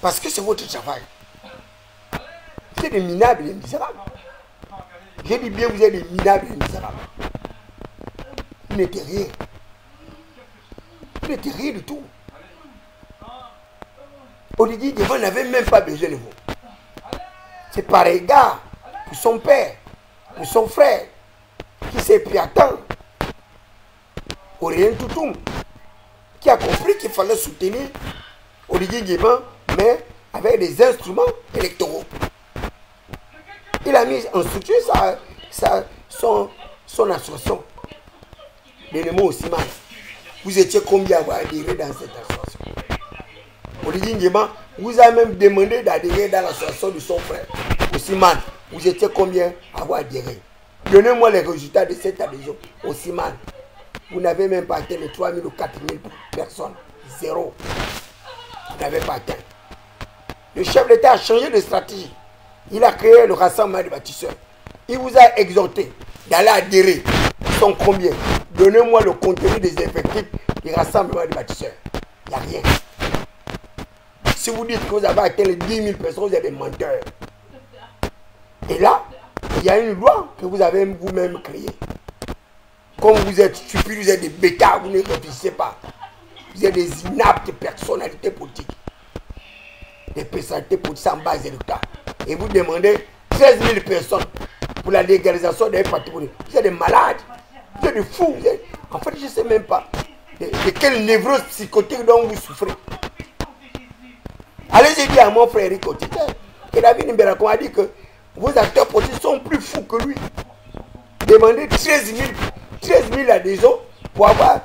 Parce que c'est votre travail. Vous êtes des minables et des misérables. Je dis bien, vous êtes des minables et des misérables. Vous n'êtes rien. Vous n'êtes rien du tout. Olivier Devant n'avait même pas besoin de vous. C'est par égard pour son père, pour son frère, qui s'est pris à temps. Aurélien Toutoum, qui a compris qu'il fallait soutenir Olivier Devant, mais avec des instruments électoraux. Il a mis en structure son association. Le mot aussi mal. Vous étiez combien à avoir adhéré dans cette association? Olivier Devant vous a même demandé d'adhérer dans l'association de son frère. Ousmane, vous étiez combien à avoir adhéré? Donnez-moi les résultats de cette adhésion. Ousmane, vous n'avez même pas atteint les 3 000 ou 4 000 personnes. Zéro. Vous n'avez pas atteint. Le chef d'État a changé de stratégie. Il a créé le rassemblement des bâtisseurs. Il vous a exhorté d'aller adhérer. Ils sont combien? Donnez-moi le contenu des effectifs du rassemblement des bâtisseurs. Il n'y a rien. Si vous dites que vous avez atteint les 10 000 personnes, vous êtes des menteurs. Et là, il y a une loi que vous avez vous-même créée. Comme vous êtes stupides, vous êtes des bêtas, vous ne réfléchissez pas. Vous êtes des inaptes personnalités politiques. Des personnalités politiques sans base électorale. Et vous demandez 13 000 personnes pour la légalisation des partis politiques. Vous êtes des malades, vous êtes des fous. En fait, je ne sais même pas de quelle névrose psychotique dont vous souffrez. Allez-y dire à mon frère Eric Otite que David Mberakon a dit que vos acteurs politiques sont plus fous que lui. Demandez 13 000 adhésions pour avoir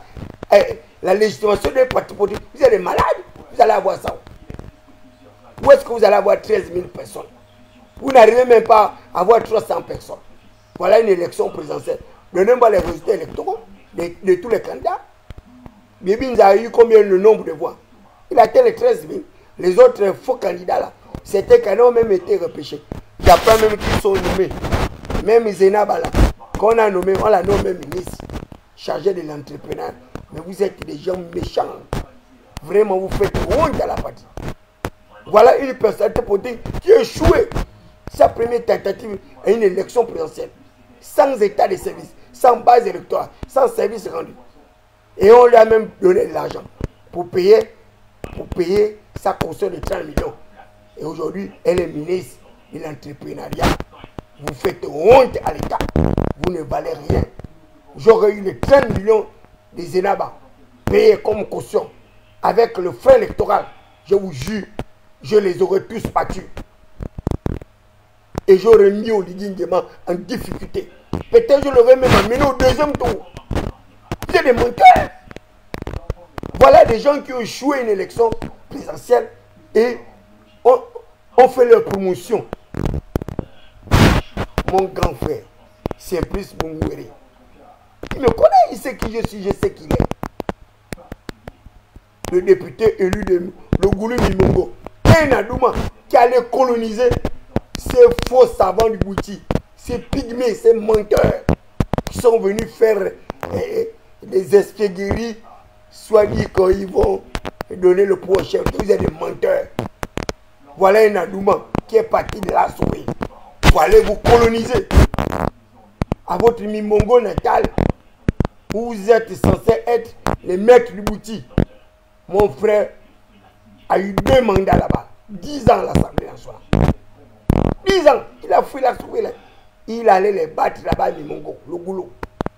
la légitimation des partis politiques. Vous êtes des malades, vous allez avoir ça. Où est-ce que vous allez avoir 13 000 personnes? Vous n'arrivez même pas à avoir 300 personnes. Voilà une élection présidentielle. Donnez-moi les résultats électoraux de tous les candidats. Bibi a eu combien le nombre de voix? Il a atteint les 13 000. Les autres faux candidats là, c'était qu'ils ont même été repêchés. Il y a pas même qui sont nommés. Même Zenaba là, qu'on a nommé, on l'a nommé ministre, chargé de l'entrepreneur. Mais vous êtes des gens méchants. Vraiment, vous faites honte à la partie. Voilà une personnalité politique qui a échoué sa première tentative à une élection présidentielle. Sans état de service, sans base électorale, sans service rendu. Et on lui a même donné de l'argent pour payer sa caution de 30 millions. Et aujourd'hui, elle est ministre de l'entrepreneuriat. Vous faites honte à l'État. Vous ne valez rien. J'aurais eu les 30 millions de Zenaba payés comme caution avec le frais électoral. Je vous jure, je les aurais tous battus. Et j'aurais mis Olivier Devant en difficulté. Peut-être je l'aurais même amené au deuxième tour. C'est des menteurs. Voilà des gens qui ont échoué une élection présidentielle et ont fait leur promotion. Mon grand frère, Simplice Bungouéré, il me connaît, il sait qui je suis, je sais qui il est. Le député élu de Logulu Mimongo, un Adouma qui allait coloniser ces faux savants du Bouti, ces pygmées, ces menteurs qui sont venus faire des espiègleries, soit dit qu'ils vont donner le pouvoir au chef. Vous êtes des menteurs. Voilà un Adouma qui est parti de la souris pour aller vous coloniser. À votre Mimongo natal, vous êtes censé être les maîtres du Bouti. Mon frère a eu 2 mandats là-bas. 10 ans à l'Assemblée nationale. 10 ans. Il a fui la souris là. Il allait les battre là-bas à Mimongo, le goulot.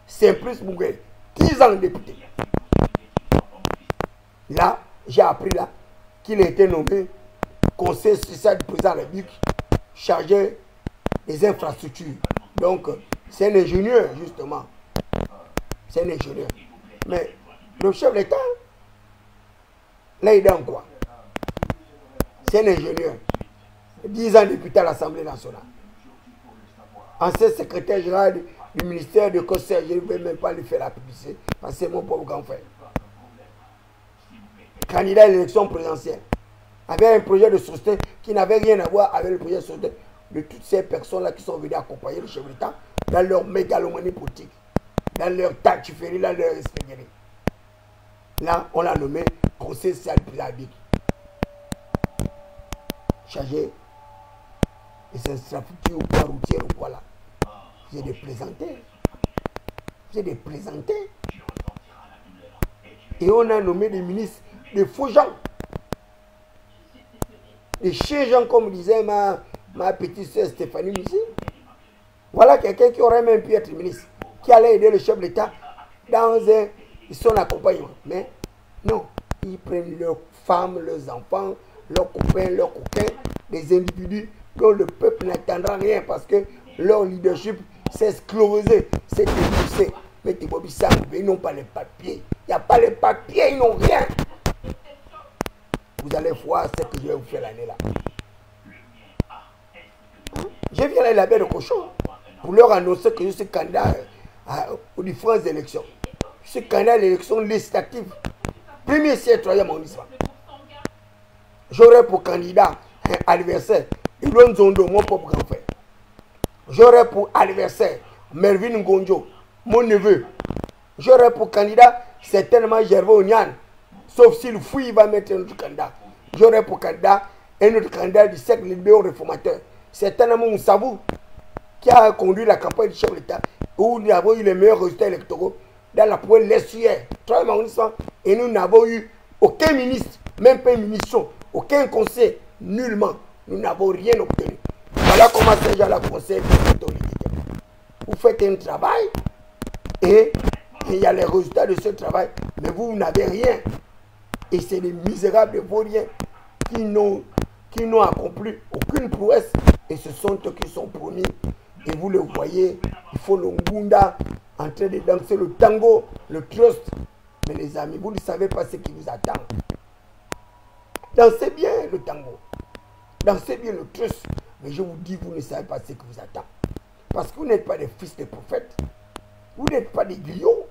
Simplice Bungouéré. 10 ans de député. Là, j'ai appris là qu'il a été nommé conseiller social du président de la République, chargé des infrastructures. Donc, c'est un ingénieur, justement. C'est un ingénieur. Mais le chef de l'État, là, il est en quoi? C'est un ingénieur. 10 ans député à l'Assemblée nationale. Ancien secrétaire général du ministère de Conseil, je ne vais même pas lui faire la publicité, parce que c'est mon pauvre grand frère. Candidat à l'élection présidentielle, avec un projet de société qui n'avait rien à voir avec le projet de société de toutes ces personnes-là qui sont venues accompagner le chef de l'État dans leur mégalomanie politique, dans leur tactiférie, dans leur espéguerie. Là, on l'a nommé conseiller social du président. chargé de ces infrastructures ou quoi routières ou quoi là. Vous êtes des plaisantés. Vous êtes des plaisantés. Et on a nommé des ministres, des faux gens. Des chiens gens, comme disait ma petite soeur Stéphanie Mussi. Voilà quelqu'un qui aurait même pu être ministre, qui allait aider le chef de l'État dans son accompagnement. Mais non, ils prennent leurs femmes, leurs enfants, leurs copains, leurs coquins, des individus dont le peuple n'attendra rien parce que leur leadership s'est sclérosé, s'est émoussé. Mais ils n'ont pas les papiers. Il n'y a pas les papiers, ils n'ont rien. Vous allez voir ce que je vais vous faire l'année là. Je viens à la baie de cochon pour leur annoncer que je suis candidat aux différentes élections. Je suis candidat à l'élection législative. Premier siècle, troisième arrondissement. J'aurai pour candidat un adversaire Elon Zondo, mon propre grand frère. J'aurai pour adversaire Melvin Ngonjo, mon neveu. J'aurai pour candidat certainement Gervais Onyan, sauf si le fouille va mettre un autre candidat. J'aurai pour candidat un autre candidat du cercle libéral réformateur. Certainement Moussabou, qui a conduit la campagne du chef de l'État, où nous avons eu les meilleurs résultats électoraux dans la province l'Est-Hier, et nous n'avons eu aucun ministre, même pas une ministre, aucun conseil, nullement. Nous n'avons rien obtenu. Voilà comment ces gens-là conseillent. Vous faites un travail et il y a les résultats de ce travail, mais vous n'avez rien. Et c'est des misérables de vauriens qui n'ont accompli aucune prouesse. Et ce sont eux qui sont promis. Et vous le voyez, il faut le Ngunda en train de danser le tango, le trust. Mais les amis, vous ne savez pas ce qui vous attend. Dansez bien le tango. Dansez bien le trust. Mais je vous dis, vous ne savez pas ce qui vous attend. Parce que vous n'êtes pas des fils de prophètes. Vous n'êtes pas des griots.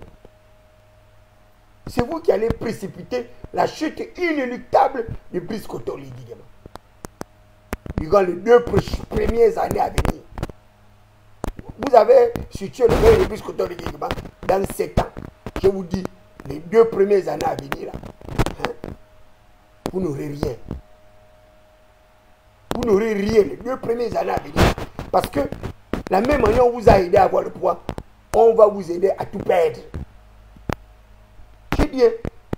C'est vous qui allez précipiter la chute inéluctable de Brice Kotori Ligema durant les 2 premières années à venir. Vous avez situé le règne de Brice Kotori Ligema dans 7 ans. Je vous dis, les 2 premières années à venir, là, vous n'aurez rien. Vous n'aurez rien les 2 premières années à venir. Parce que la même manière on vous a aidé à avoir le pouvoir, on va vous aider à tout perdre. Je dis,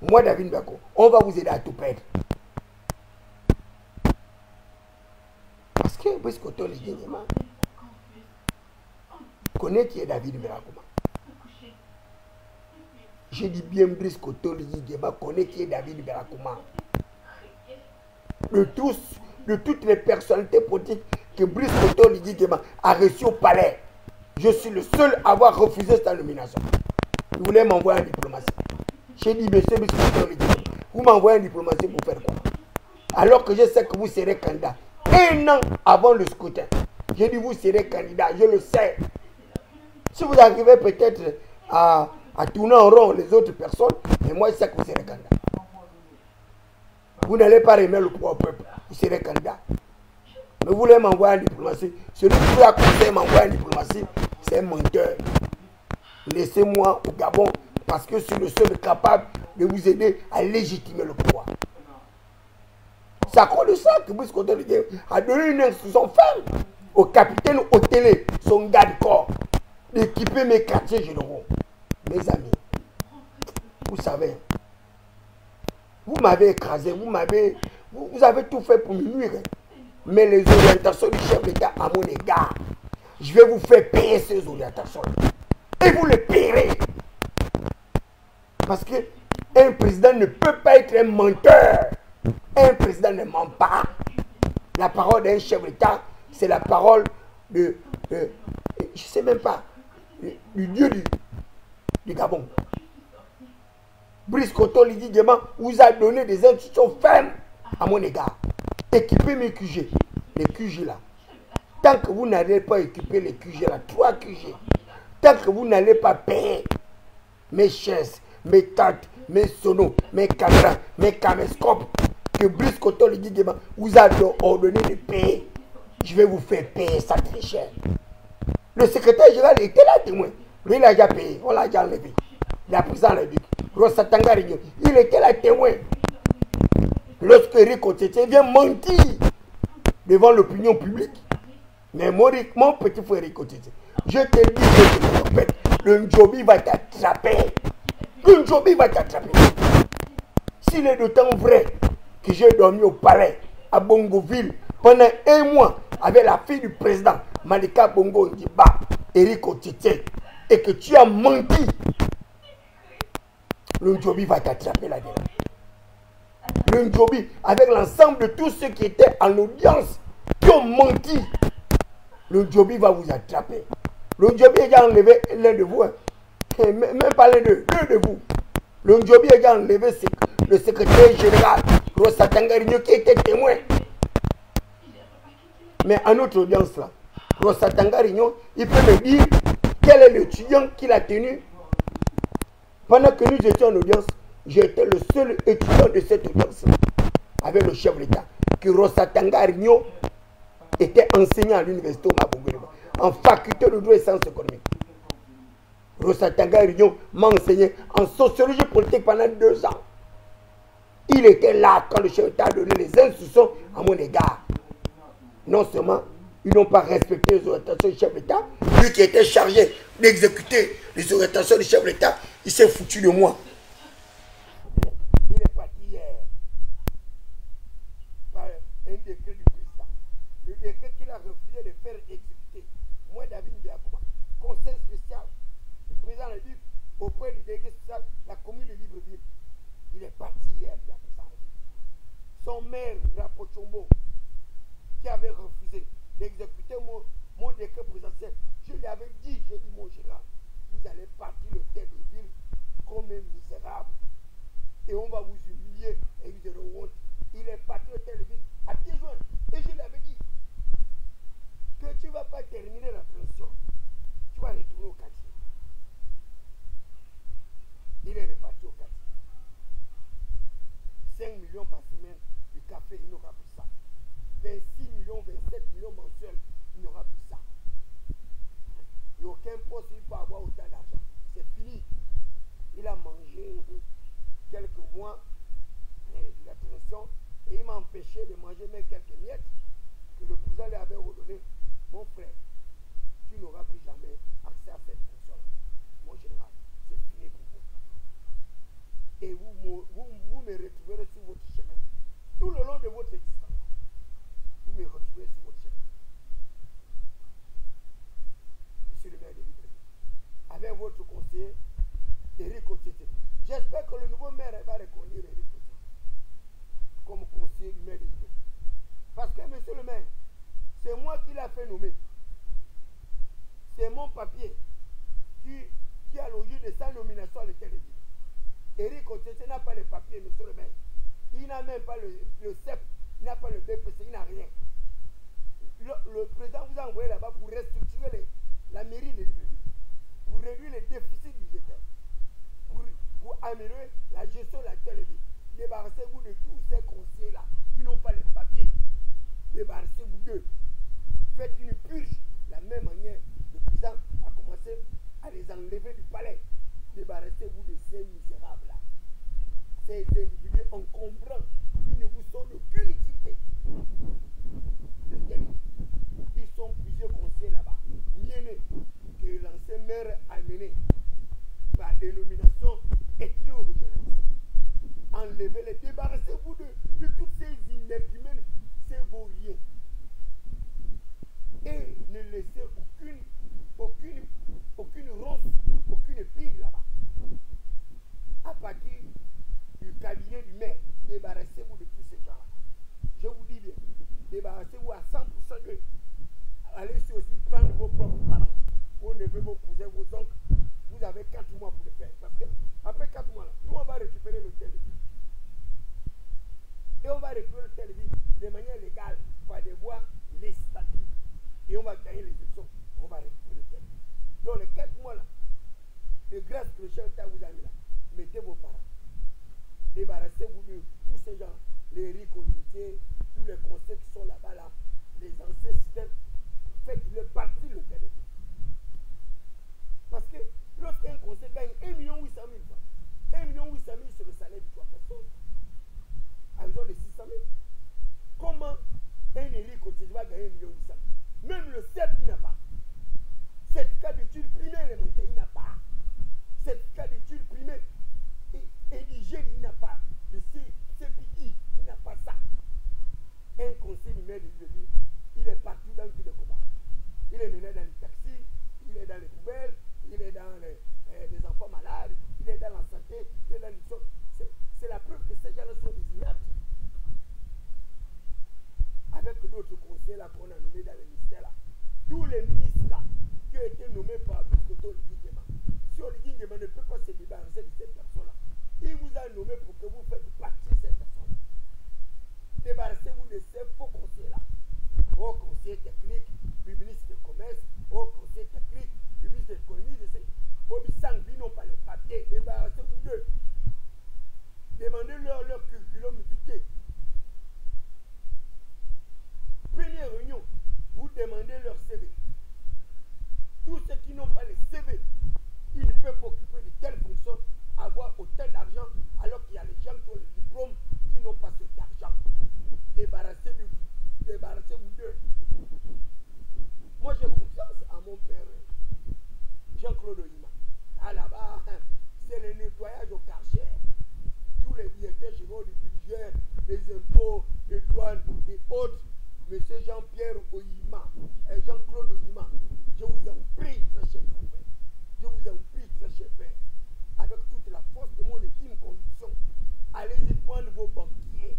moi David Bako, on va vous aider à tout perdre. Parce que Brice Kotori Ligema connaît qui est David Bako. Je dis bien Brice Kotori Ligema connaît qui est David Bako. De toutes les personnalités politiques que Brice Kotori Ligema a reçues au palais, je suis le seul à avoir refusé cette nomination. Vous voulez m'envoyer en diplomatie. J'ai dit, monsieur Brice Kotori Ligema, vous m'envoyez en diplomatie pour faire quoi? Alors que je sais que vous serez candidat 1 an avant le scrutin. J'ai dit, vous serez candidat, je le sais. Si vous arrivez peut-être à tourner en rond les autres personnes, mais moi je sais que vous serez candidat. Vous n'allez pas remettre le pouvoir au peuple, vous serez candidat. Mais vous voulez m'envoyer en diplomatie. Celui qui vous a conseillé m'envoyer en diplomatie, c'est un menteur. Laissez-moi au Gabon, parce que je suis le seul capable de vous aider à légitimer le pouvoir. C'est à cause de ça que Brice Kotori Ligema a donné une instruction ferme au capitaine hôtelier, son garde-corps, d'équiper mes quartiers généraux. Mes amis, vous savez, vous m'avez écrasé, vous avez tout fait pour me nuire. Mais les orientations du chef d'État à mon égard, je vais vous faire payer ces orientations. Et vous les payerez. Parce qu'un président ne peut pas être un menteur. Un président ne ment pas. La parole d'un chef d'État, c'est la parole je ne sais même pas, du dieu du Gabon. Brice Kotori Ligema vous a donné des instructions fermes à mon égard. Équipez mes QG. Les QG là. Tant que vous n'allez pas équiper les QG là, 3 QG, tant que vous n'allez pas payer mes chaises, mes cartes, mes sonos, mes caméras, mes caméscopes, que Brice Kotori Ligema vous a ordonné de payer, je vais vous faire payer ça très cher. Le secrétaire général était là témoin. Lui, il a déjà payé, on l'a déjà enlevé. Il a pris ça en République. Rosatanga Réunion, il était là témoin. Lorsque Rico Tete vient mentir devant l'opinion publique. Mais mon petit frère Rikotete, je te dis, je te le répète, le Ndjobi va t'attraper. Le Ndjobi va t'attraper. S'il est d'autant vrai que j'ai dormi au palais à Bongoville pendant 1 mois avec la fille du président Malika Bongo Ndiba, Rikotete, et que tu as menti, le Ndjobi va t'attraper là-dedans. Le Ndjobi, avec l'ensemble de tous ceux qui étaient en audience, qui ont menti, le Ndjobi va vous attraper. Le Ndjobi a déjà enlevé l'un de vous, hein. Même pas l'un d'eux, 2 de vous. Le Ndjobi a déjà enlevé le secrétaire général Rosa Tangarigno qui était témoin. Mais en notre audience là, Rosa Tangarigno, il peut me dire quel est l'étudiant qu'il a tenu. Pendant que nous étions en audience, j'étais le seul étudiant de cette audience avec le chef de l'État, que Rosa Tangarigno était enseignant à l'université Mabongoleba, en faculté de droit et sciences économiques. Rosa Tangarigno m'a enseigné en sociologie politique pendant 2 ans. Il était là quand le chef d'État a donné les instructions à mon égard. Non seulement ils n'ont pas respecté les orientations du chef d'État, lui qui était chargé d'exécuter les orientations du chef d'État, il s'est foutu de moi. Il est parti hier par un décret du président. Le décret qu'il a refusé de faire exécuter. Moi, David Biakouba, conseil spécial du président a dit auprès du décret social, la commune de Libreville. Il est parti hier, son maire, Rapochombo, qui avait refusé d'exécuter mon décret présidentiel. Je lui avais dit, j'ai dit, mon général, vous allez partir le tête de ville comme un misérable. Et on va vous humilier et vous aurez honte. Il est parti le tête de ville à pieds joints. Et je lui avais dit que tu ne vas pas terminer la pension. Tu vas retourner au quartier. Il est reparti au quartier. 5 millions par semaine du café, il n'aura plus ça. 26 millions, 27 millions mensuels, il n'aura plus ça. Il n'y a aucun poste, il peut avoir autant d'argent. C'est fini. Il a mangé quelques mois de la tension et il m'a empêché de manger mes quelques miettes que le président lui avait redonné. Mon frère, tu n'auras plus jamais accès à cette fonction. Mon général, c'est fini pour vous. Et vous me retrouverez sur votre chemin. Tout le long de votre existence, vous me retrouverez sur votre chemin. Monsieur le maire de Libreville, avec votre conseiller, Rikotete. J'espère que le nouveau maire va reconnaître Rikotete comme conseiller du maire de Libreville. Parce que, monsieur le maire, c'est moi qui l'ai fait nommer. C'est mon papier qui a logé de sa nomination à l'État de ville. Rikotete n'a pas le papier, monsieur le maire. Il n'a même pas le CEP, il n'a pas le BPC, il n'a rien. Le président vous a envoyé là-bas pour restructurer la mairie de Libreville, pour réduire les déficits budgétaires, pour améliorer la gestion de la télévision. Débarrassez-vous de tous ces conseillers-là qui n'ont pas les papiers. Débarrassez-vous d'eux. Faites une purge. De la même manière, le président a commencé à les enlever du palais. Débarrassez-vous de ces misérables-là. Ces individus encombrants qui ne vous sont d'aucune utilité. Ils sont plusieurs conseillers là-bas. Mienné, que l'ancien maire a mené par dénomination ethno-régionaliste. Enlevez-les, débarrassez-vous de tous ces inergumènes, ces vauriens. Et ne laissez aucune ronce, aucune épine là-bas. À partir du cabinet du maire, débarrassez-vous de tous ces gens-là. Je vous dis bien, débarrassez-vous à 100% d'eux. Allez aussi prendre vos propres parents, vos neveux, vos cousins, vos oncles. Vous avez 4 mois pour le faire. Parce que après 4 mois, là, nous on va récupérer l'hôtel de ville. Et on va récupérer l'hôtel de ville de manière légale par des voies législatives. Et on va gagner les élections. On va récupérer l'hôtel de ville. Donc les 4 mois là, de grâce que le chef d'État vous a mis là, mettez vos parents. Débarrassez-vous de tous ces gens, les Rikotete, tous les conseils qui sont là-bas, là, les anciens systèmes. Faites-le partir le téléphone. Parce que lorsqu'un conseil gagne 1 800 000 francs, 1 800 000 c'est le salaire de 3 personnes. À raison de 600 000. Comment un Rikotete Bobisang, ils n'ont pas les papiers. Débarrassez-vous d'eux. Demandez-leur leur curriculum vitae. Première réunion, vous demandez leur CV. Tous ceux qui n'ont pas les CV, ils ne peuvent pas occuper de telles fonctions, avoir autant d'argent, alors qu'il y a les gens qui ont le diplôme qui n'ont pas cet argent. Débarrassez-vous d'eux. Moi, j'ai confiance à mon père, Jean-Claude Oyima. Ah là-bas, c'est le nettoyage au Karcher. Tous les directeurs généraux du budget, les impôts, les douanes et autres. Monsieur Jean-Pierre Oyima et Jean-Claude Oyima, je vous en prie, très cher grand-père. Je vous en prie, très cher père. Avec toute la force de mon intime conviction, allez-y prendre vos banquiers.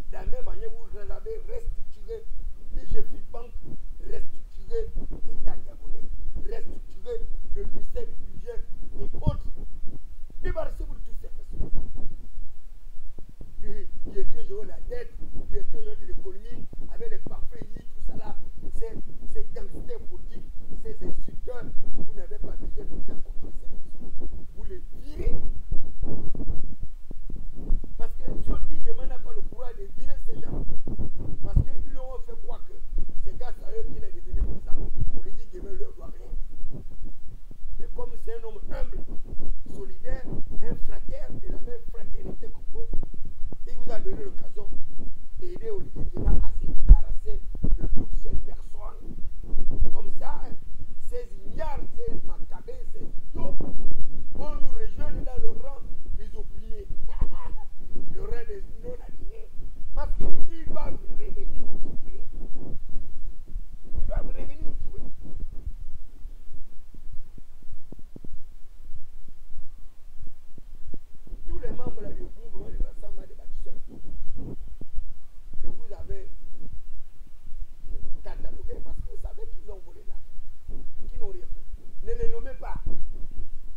De la même manière, vous avez restructuré BGP Bank, restructuré l'État gabonais, restructuré le ministère du budget et autres. Débarrassez-vous de toutes ces personnes. Le directeur général de la dette, le directeur général de l'économie, avec les parfaits, tout ça là, c'est gangsters politiques, ces insulteurs, vous n'avez pas besoin de vous rencontrer ces personnes. Vous les virez. Parce que Solguing n'a pas le courage de virer ces gens. Parce qu'ils leur ont fait croire que c'est grâce à eux qu'il est devenu président. Solguing ne leur doit rien. Mais comme c'est un homme humble, solidaire, un frère de la même fraternité que vous, il vous a donné l'occasion d'aider Olivier Guéma à se débarrasser de toutes ces personnes. Comme ça, ces ignares, ces macabées, ces idiots vont nous rejoindre dans le rang des opprimés, le rang des non-alignés. Parce qu'ils doivent revenir nous trouver. Ils doivent revenir nous trouver. Tous les membres du mouvement de rassemblement des bâtisseurs que vous avez catalogués parce que vous savez qu'ils ont volé l'argent, qu'ils n'ont rien fait. Ne les nommez pas.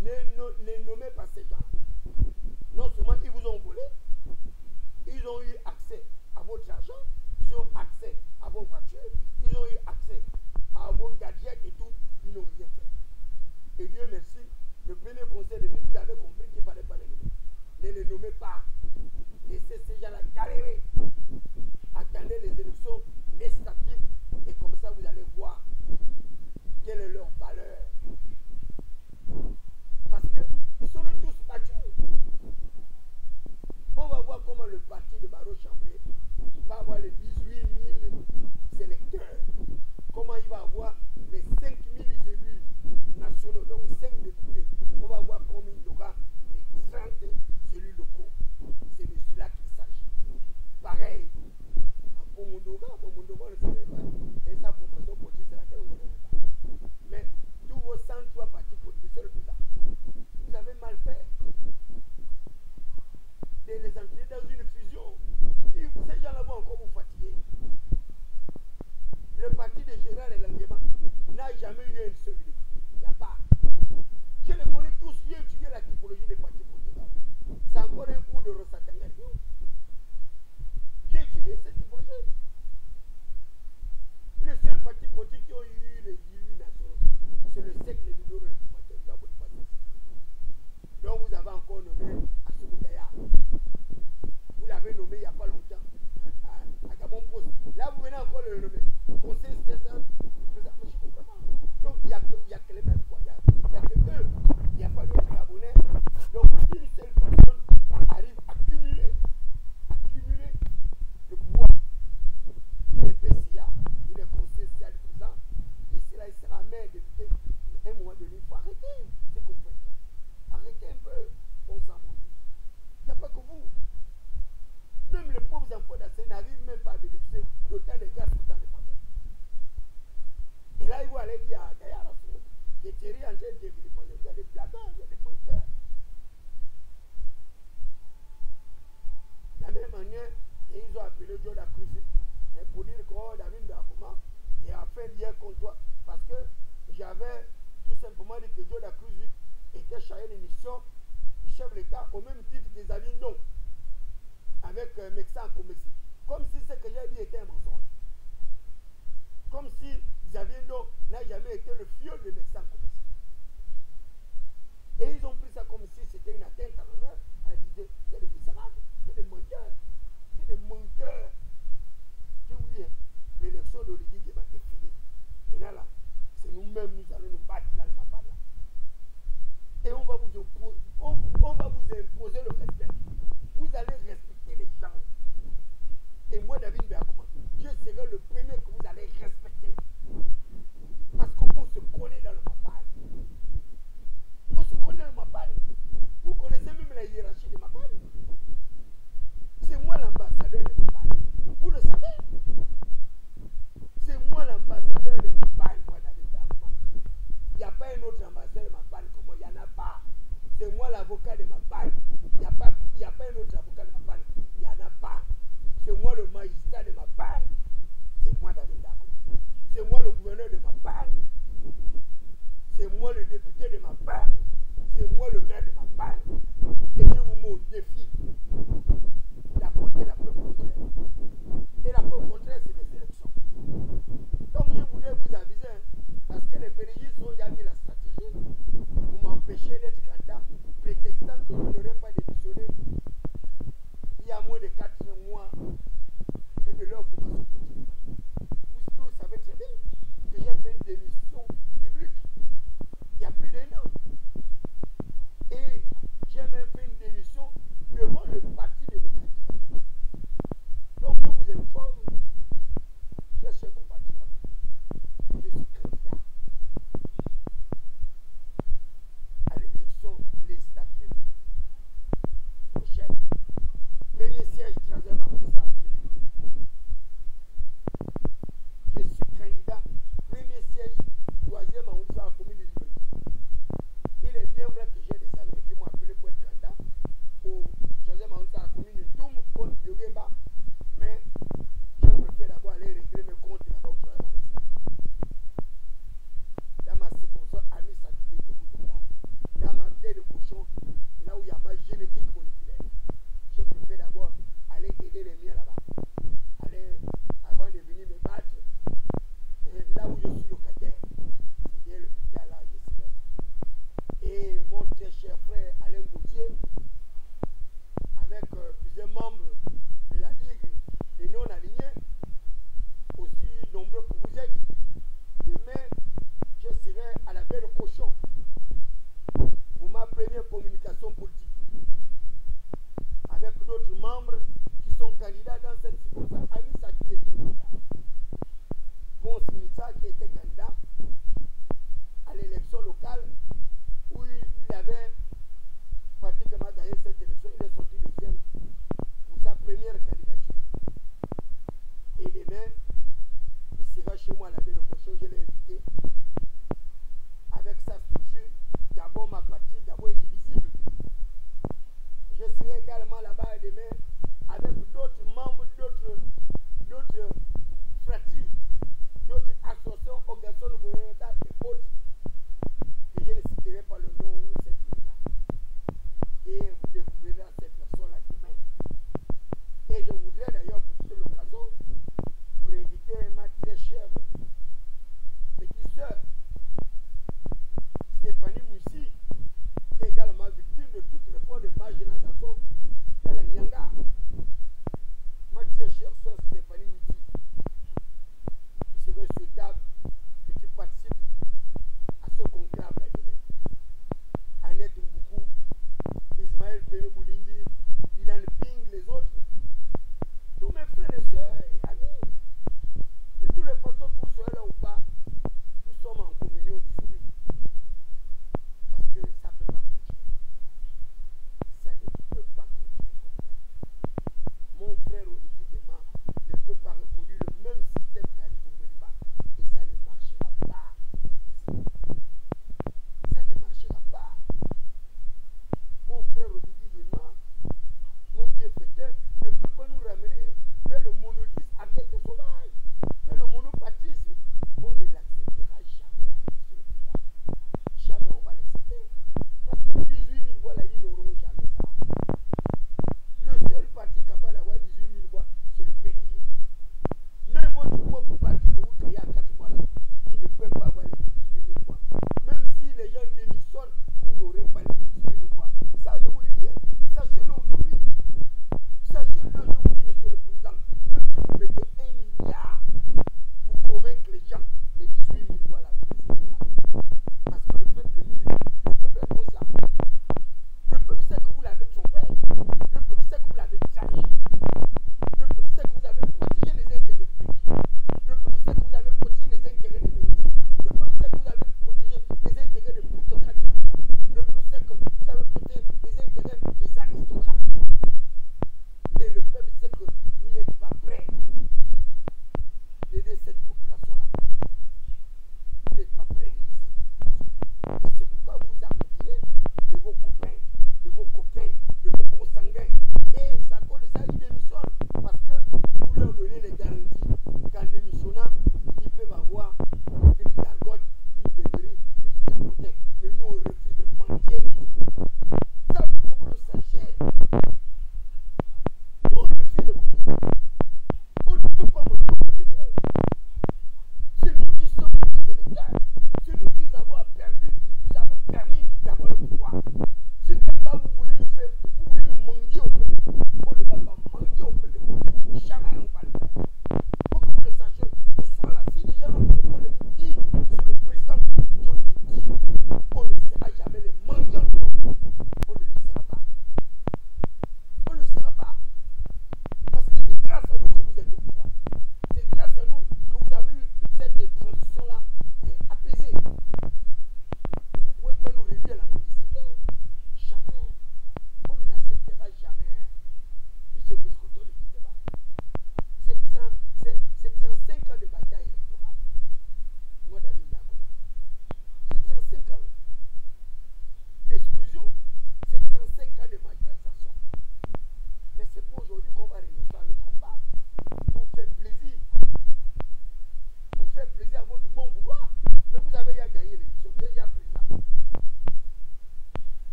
Ne les nommez pas ces gens. Non seulement ils vous ont volé, ils ont eu accès à votre argent, ils ont accès à vos voitures, ils ont eu accès à vos gadgets et tout, ils n'ont rien fait. Et Dieu merci, le premier conseil de ministre, vous avez compris qu'il ne fallait pas les nommer. Ne les nommez pas. Laissez ces gens-là galérer. Attendez les élections législatives et comme ça vous allez voir quelle est leur valeur. Parce qu'ils seront tous battus. On va voir comment le parti de Barreau Chambré va avoir les 18 000 électeurs. Comment il va avoir les 5 000 élus nationaux, donc 5 députés. On va voir combien il y aura les 30 élus locaux. C'est de cela qu'il s'agit. Pareil, pour Mondoga, on ne savait pas. Et sa formation politique, c'est laquelle on ne connaît pas. Mais tous vos 103 partis politiques, c'est le plus là. Vous avez mal fait de les entraîner dans une fusion. Et ces gens-là vont encore vous fatiguer. Le parti de Gérard et Languema n'a jamais eu une seule député. Il n'y a pas. Je les connais tous. J'ai étudié la typologie des partis politiques. C'est encore un cours de Rosatangani. J'ai étudié cette typologie. Le seul parti politique qui a eu les élus nationaux, c'est le siècle de l'idéal réformateur. Donc vous avez encore nommé Assoumoudaya. Vous l'avez nommé il n'y a pas longtemps à Gabon Post. Là vous venez encore le nommer. Conseil spécial du président. Mais je ne comprends pas. Donc il n'y a que les mêmes quoi. Il n'y a que eux. Il n'y a pas d'autres Gabonais. Donc une seule personne arrive à cumuler le pouvoir. Il est PCA, il est conseiller spécial du président. Ici là il sera maire député. À un moment donné, il faut arrêter ce que vous faites là. Arrêtez un peu, on s'en moque. Il n'y a pas que vous. Même les pauvres enfants d'Assé n'arrivent même pas à bénéficier d'autant de gaz, autant de faveurs. Et là, ils vont aller dire à Gaillard, qui est Thierry en train de dire, il y a des blagueurs, il y a des menteurs. De la même manière, ils ont appelé Joe Dacruz pour dire que David Dakoma et afin d'hier contre toi. Parce que j'avais tout simplement dit que Joe Dacruz était chargé de mission du chef de l'État au même titre que Xavier Ndong avec Mexan Komesi. Comme si ce que j'ai dit était un mensonge. Comme si Xavier Ndong n'a jamais été le fiole de Mexan Komesi. pas vous imposer le respect. Vous allez respecter les gens. Et moi, David Béakouma, je serai le premier que vous allez respecter. Parce qu'on se connaît dans le Mapan. On se connaît dans le Mapan. Vous connaissez même la hiérarchie de Mapan. C'est moi l'ambassadeur de Mapan. Vous le savez. C'est moi l'ambassadeur de Mapan, moi, David Béakouma. Il n'y a pas un autre ambassadeur de Mapan comme moi. Il n'y en a pas. C'est moi l'avocat de Mapan. Il n'y a pas un autre avocat de Mapan. Il n'y en a pas. C'est moi le magistrat de Mapan. C'est moi David Béakouma. C'est moi le gouverneur de Mapan. C'est moi le député de Mapan. C'est moi le maire de Mapan. Et je vous mets au défi d'apporter la preuve contraire. Et la preuve contraire, c'est les élections. Donc je voudrais vous aviser, parce que les pérégistes ont déjà mis la stratégie pour m'empêcher d'être candidat, prétextant que je n'aurais pas démissionné il y a moins de 4 mois et de leur formation politique. Vous savez très bien que j'ai fait une démission publique il y a plus d'1 an. Et j'ai même fait une démission devant le Parti démocratique. Donc je vous informe, très chers compatriotes, que je suis candidat à l'élection législative prochaine. Premier siège, 3e arrondissement. Je suis candidat, premier siège, 3e arrondissement à la commune de Libye. Il est bien vrai que j'ai des amis qui m'ont appelé pour être candidat au 3e arrondissement à la commune de Doum contre Yogemba, mais je préfère d'abord aller régler mes comptes là-bas au 3e arrondissement. Dans ma circonscription administrative de Boutoya, dans ma tête de cochon, là où il y a ma génétique moléculaire, je préfère d'abord aller aider les miens là-bas. Aller, avant de venir me battre, là où je suis locataire, c'est bien l'hôpital là, je suis là. Et mon très cher frère Alain Gauthier, avec plusieurs membres de la Ligue des non-alignés, aussi nombreux que vous êtes, demain, je serai à la baie de cochon pour ma première communication politique avec d'autres membres qui sont candidats dans cette circonstance. Ami Saki était candidat. Bon Simitsa qui était candidat à l'élection locale où il avait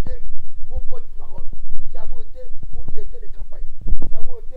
été vos porte-paroles, nous qui avons été vos directeurs de campagne, nous qui avons été